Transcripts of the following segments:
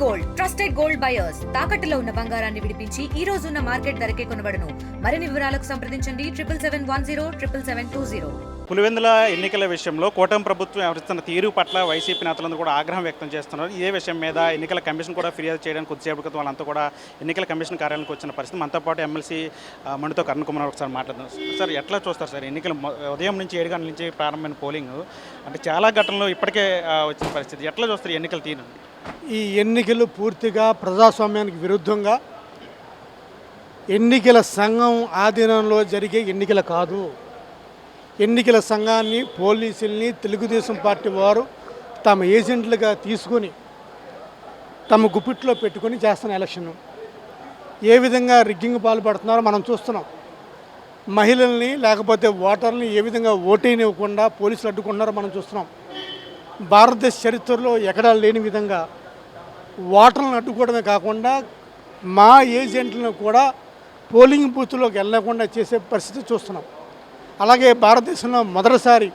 Gold trusted gold buyers తాకట్టులో ఉన్న బంగారాన్ని విడిపించి ఈ రోజు ఉన్న మార్కెట్ ధరకే కొనబడును. మరిన్ని వివరాలకు సంప్రదించండి 77107720. పులివెందుల ఎన్నికల విషయంలో కూటమి ప్రభుత్వం వ్యవహరిస్తున్న తీరు పట్ల వైసీపీ నేతలందరూ కూడా ఆగ్రహం వ్యక్తం చేస్తున్నారు. ఇదే విషయం మీద ఎన్నికల కమిషన్ కూడా ఫిర్యాదు చేయడానికి కొద్దిసేపు క్రితం వాళ్ళంతా కూడా ఎన్నికల కమిషన్ కార్యాలయానికి వచ్చిన పరిస్థితి. మనతో పాటు ఎమ్మెల్సీ మణితో కరుణ్ కుమార్ ఒకసారి మాట్లాడుతున్నాం. సార్, ఎట్లా చూస్తారు సార్ ఎన్నికలు ఉదయం నుంచి 7 గంటల నుంచి ప్రారంభమైన పోలింగ్ అంటే చాలా ఘటనలు ఇప్పటికే వచ్చిన పరిస్థితి, ఎట్లా చూస్తారు ఎన్నికల తీరు? ఈ ఎన్నికలు పూర్తిగా ప్రజాస్వామ్యానికి విరుద్ధంగా ఎన్నికల సంఘం ఆధీనంలో జరిగే ఎన్నికలు కాదు. ఎన్నికల సంఘాన్ని, పోలీసుల్ని తెలుగుదేశం పార్టీ వారు తమ ఏజెంట్లుగా తీసుకొని తమ గుప్పిట్లో పెట్టుకొని చేస్తున్న ఎలక్షన్ ఏ విధంగా రిగ్గింగ్ పాల్పడుతున్నారో మనం చూస్తున్నాం. మహిళల్ని లేకపోతే ఓటర్ని ఏ విధంగా ఓటేనివ్వకుండా పోలీసులు అడ్డుకుంటున్నారో మనం చూస్తున్నాం. భారతదేశ చరిత్రలో ఎక్కడా లేని విధంగా ఓటర్లను అడ్డుకోవడమే కాకుండా మా ఏజెంట్లను కూడా పోలింగ్ బూత్లోకి వెళ్ళకుండా చేసే పరిస్థితి చూస్తున్నాం. అలాగే భారతదేశంలో మొదటిసారి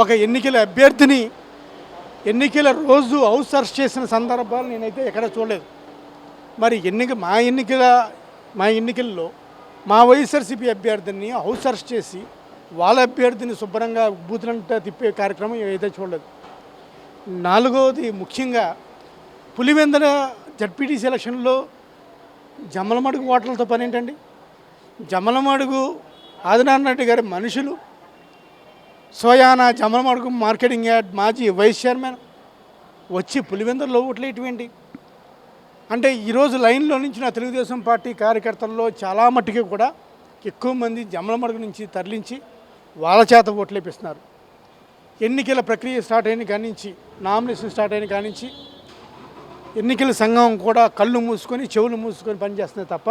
ఒక ఎన్నికల అభ్యర్థిని ఎన్నికల రోజు హౌస్ అరెస్ట్ చేసిన సందర్భాలు నేనైతే ఎక్కడ చూడలేదు. మరి మా ఎన్నికల్లో మా వైఎస్ఆర్సీపీ అభ్యర్థిని హౌస్ అరెస్ట్ చేసి వాళ్ళ అభ్యర్థిని శుభ్రంగా బూతులంతా తిప్పే కార్యక్రమం ఏదైతే చూడలేదు. నాలుగవది, ముఖ్యంగా పులివెందుల జడ్పీటీసీ ఎలక్షన్లో జమ్మలమడుగు ఓటర్లతో పని ఏంటండి? జమ్మలమడుగు ఆదినారాయణ రెడ్డి గారి మనుషులు సోయానా జమ్మలమడుగు మార్కెటింగ్ యార్డ్ మాజీ వైస్ చైర్మన్ వచ్చి పులివెందులలో ఓట్లేటువంటి అంటే ఈరోజు లైన్లో నుంచి నా తెలుగుదేశం పార్టీ కార్యకర్తల్లో చాలా మట్టుకి కూడా ఎక్కువ మంది జమ్మలమడుగు నుంచి తరలించి వాళ్ళ చేత ఓట్లేపిస్తున్నారు. ఎన్నికల ప్రక్రియ స్టార్ట్ అయిన కానించి, నామినేషన్ స్టార్ట్ అయిన కానించి ఎన్నికల సంఘం కూడా కళ్ళు మూసుకొని చెవులు మూసుకొని పనిచేస్తుంది తప్ప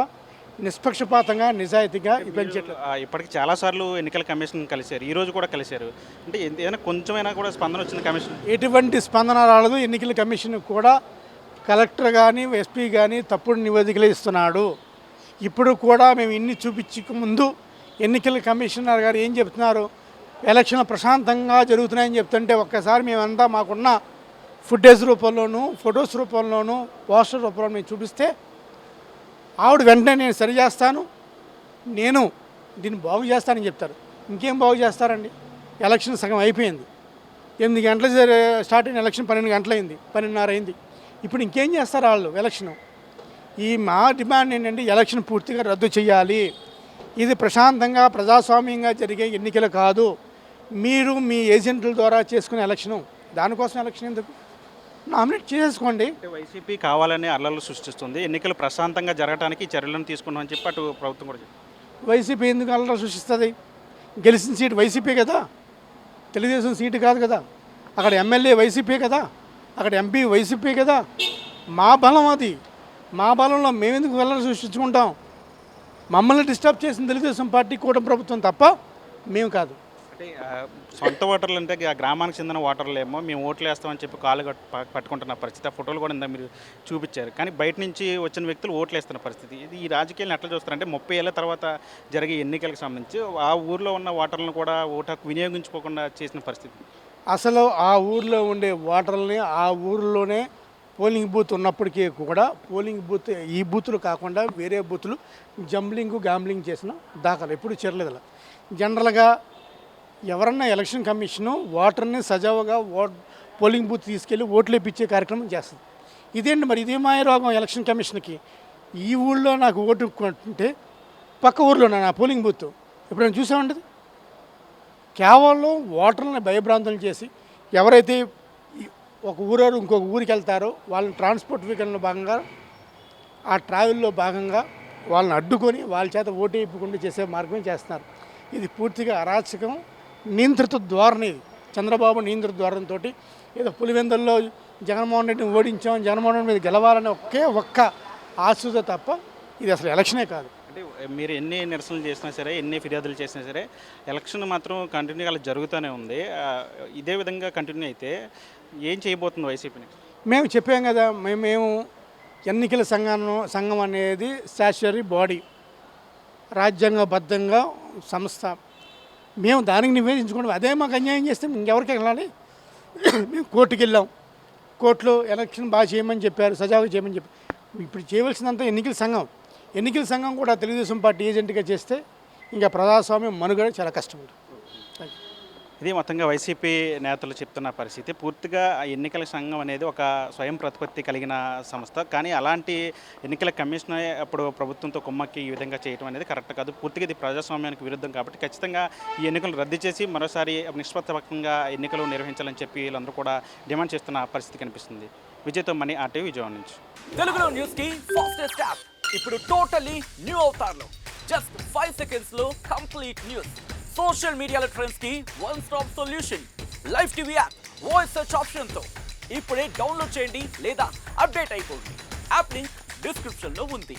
నిష్పక్షపాతంగా నిజాయితీగా పనిచేయట్లేదు. ఇప్పటికి చాలాసార్లు ఎన్నికల కమిషన్ కలిశారు, ఈరోజు కూడా కలిశారు. అంటే ఏదైనా కొంచెమైనా కూడా స్పందన వచ్చింది కమిషన్? ఎటువంటి స్పందన రాలేదు. ఎన్నికల కమిషన్ కూడా కలెక్టర్ కానీ ఎస్పీ కానీ తప్పుడు నివేదికలు ఇస్తున్నాడు. ఇప్పుడు కూడా మేము ఇన్ని చూపించక ముందు ఎన్నికల కమిషనర్ గారు ఏం చెప్తున్నారు? ఎలక్షన్ ప్రశాంతంగా జరుగుతున్నాయని చెప్తుంటే ఒక్కసారి మేమంతా మాకున్న ఫుటేజ్ రూపంలోనూ, ఫొటోస్ రూపంలోనూ, పోస్టర్ రూపంలో మేము చూపిస్తే ఆవిడ వెంటనే నేను సరి చేస్తాను, నేను దీన్ని బాగు చేస్తానని చెప్తారు. ఇంకేం బాగు చేస్తారండి? ఎలక్షన్ సగం అయిపోయింది. 8 గంటల స్టార్ట్ అయిన ఎలక్షన్ 12 గంటలైంది, 12:30 అయింది. ఇప్పుడు ఇంకేం చేస్తారు వాళ్ళు ఎలక్షను? మా డిమాండ్ ఏంటంటే ఎలక్షన్ పూర్తిగా రద్దు చేయాలి. ఇది ప్రశాంతంగా ప్రజాస్వామ్యంగా జరిగే ఎన్నికలు కాదు. మీరు మీ ఏజెంట్ల ద్వారా చేసుకునే ఎలక్షను. దానికోసం ఎలక్షన్ ఎందుకు? నామినేట్ చేసుకోండి. వైసీపీ కావాలని అల్లర్లు సృష్టిస్తుంది, ఎన్నికలు ప్రశాంతంగా జరగడానికి చర్యలను తీసుకున్నామని చెప్పి అటు ప్రభుత్వం కూడా చెప్పింది. వైసీపీ ఎందుకు అల్లర్లు సృష్టిస్తుంది? గెలిచిన సీటు వైసీపీ కదా, తెలుగుదేశం సీటు కాదు కదా. అక్కడ ఎమ్మెల్యే వైసీపీ కదా, అక్కడ ఎంపీ వైసీపీ కదా. మా బలం అది. మా బలంలో మేమెందుకు అల్లర్లు సృష్టించుకుంటాం? మమ్మల్ని డిస్టర్బ్ చేసిన తెలుగుదేశం పార్టీ, కూటమి ప్రభుత్వం తప్ప మేము కాదు. అంటే సొంత ఓటర్లు అంటే గ్రామానికి చెందిన ఓటర్లు ఏమో మేము ఓట్లు వేస్తామని చెప్పి కాళ్ళు పట్టుకుంటున్న పరిస్థితి. ఆ ఫోటోలు కూడా ఇందా మీరు చూపించారు. కానీ బయట నుంచి వచ్చిన వ్యక్తులు ఓట్లు వేస్తున్న పరిస్థితి. ఇది ఈ రాజకీయాలను ఎట్లా చూస్తారంటే 30 ఏళ్ళ తర్వాత జరిగే ఎన్నికలకు సంబంధించి ఆ ఊర్లో ఉన్న ఓటర్లను కూడా ఓటు హక్కు వినియోగించుకోకుండా చేసిన పరిస్థితి. అసలు ఆ ఊర్లో ఉండే ఓటర్లని ఆ ఊర్లోనే పోలింగ్ బూత్ ఉన్నప్పటికీ కూడా పోలింగ్ బూత్ ఈ బూతులు కాకుండా వేరే బూతులు గ్యాంబ్లింగ్ చేసిన దాఖలు ఎప్పుడు చేరలేదు. జనరల్గా ఎవరన్నా ఎలక్షన్ కమిషను ఓటర్ని సజావుగా పోలింగ్ బూత్ తీసుకెళ్ళి ఓట్లు ఇప్పించే కార్యక్రమం చేస్తుంది. ఇదేంటి మరి? ఇదే మాయ రోగం ఎలక్షన్ కమిషన్కి. ఈ ఊళ్ళో నాకు ఓటు ఉంటే పక్క ఊర్లో నా పోలింగ్ బూత్ ఎప్పుడైనా చూసామండి? కేవలం ఓటర్లని భయభ్రాంతులు చేసి ఎవరైతే ఒక ఊరు ఇంకొక ఊరికి వెళ్తారో వాళ్ళని ట్రాన్స్పోర్ట్ వెహికల్లో భాగంగా, ఆ ట్రావెల్లో భాగంగా వాళ్ళని అడ్డుకొని వాళ్ళ చేత ఓటు వేయకుండా చేసే మార్గం చేస్తున్నారు. ఇది పూర్తిగా అరాచకం, నియంత్రిత ధోరణి. ఇది చంద్రబాబు నియంత్రిత ధోరణితో ఏదో పులివెందుల్లో జగన్మోహన్ రెడ్డిని ఓడించాం, జగన్మోహన్ రెడ్డి మీద గెలవాలని ఒక్క ఆశతో తప్ప ఇది అసలు ఎలక్షనే కాదు. అంటే మీరు ఎన్ని నిరసనలు చేసినా సరే, ఎన్ని ఫిర్యాదులు చేసినా సరే ఎలక్షన్ మాత్రం కంటిన్యూగా అలా జరుగుతూనే ఉంది. ఇదే విధంగా కంటిన్యూ అయితే ఏం చేయబోతుంది వైసీపీని? మేము చెప్పాం కదా, మేము ఎన్నికల సంఘం అనేది స్టాచ్యుటరీ బాడీ, రాజ్యాంగబద్ధంగా సంస్థ. మేము దానికి నివేదించుకోవడం, అదే మాకు అన్యాయం చేస్తే ఇంకెవరికి వెళ్ళాలి? మేము కోర్టుకు వెళ్ళాం, కోర్టులో ఎలక్షన్ బాగా చేయమని చెప్పారు, సజావుగా చేయమని చెప్పారు. ఇప్పుడు చేయవలసినంత ఎన్నికల సంఘం కూడా తెలుగుదేశం పార్టీ ఏజెంట్గా చేస్తే ఇంకా ప్రజాస్వామ్యం మనుగడ చాలా కష్టం ఉంటుంది. ఇది మొత్తంగా వైసీపీ నేతలు చెప్తున్న పరిస్థితి. పూర్తిగా ఆ ఎన్నికల సంఘం అనేది ఒక స్వయం ప్రతిపత్తి కలిగిన సంస్థ. కానీ అలాంటి ఎన్నికల కమిషన్ అప్పుడు ప్రభుత్వంతో కుమ్మక్కి ఈ విధంగా చేయడం అనేది కరెక్ట్ కాదు. పూర్తిగా ఇది ప్రజాస్వామ్యానికి విరుద్ధం కాబట్టి ఖచ్చితంగా ఈ ఎన్నికలు రద్దు చేసి మరోసారి నిష్పక్షపాతంగా ఎన్నికలు నిర్వహించాలని చెప్పి వీళ్ళందరూ కూడా డిమాండ్ చేస్తున్న పరిస్థితి కనిపిస్తుంది. విజయ్తో మనీ ఆర్టీవీ విజయవాడ నుంచి. తెలుగులో న్యూస్ కి ఫాస్టెస్ట్ యాప్ ఇప్పుడు టోటలీ న్యూ అవతార్లో జస్ట్ 5 seconds లో కంప్లీట్ న్యూస్. సోషల్ మీడియాలో ట్రెండ్స్ కి one stop solution. Live TV app voice search option తో ఇప్పుడే డౌన్లోడ్ చేయండి లేదా అప్డేట్ అయిపోండి. యాప్ లింక్ డిస్క్రిప్షన్ లో ఉంది.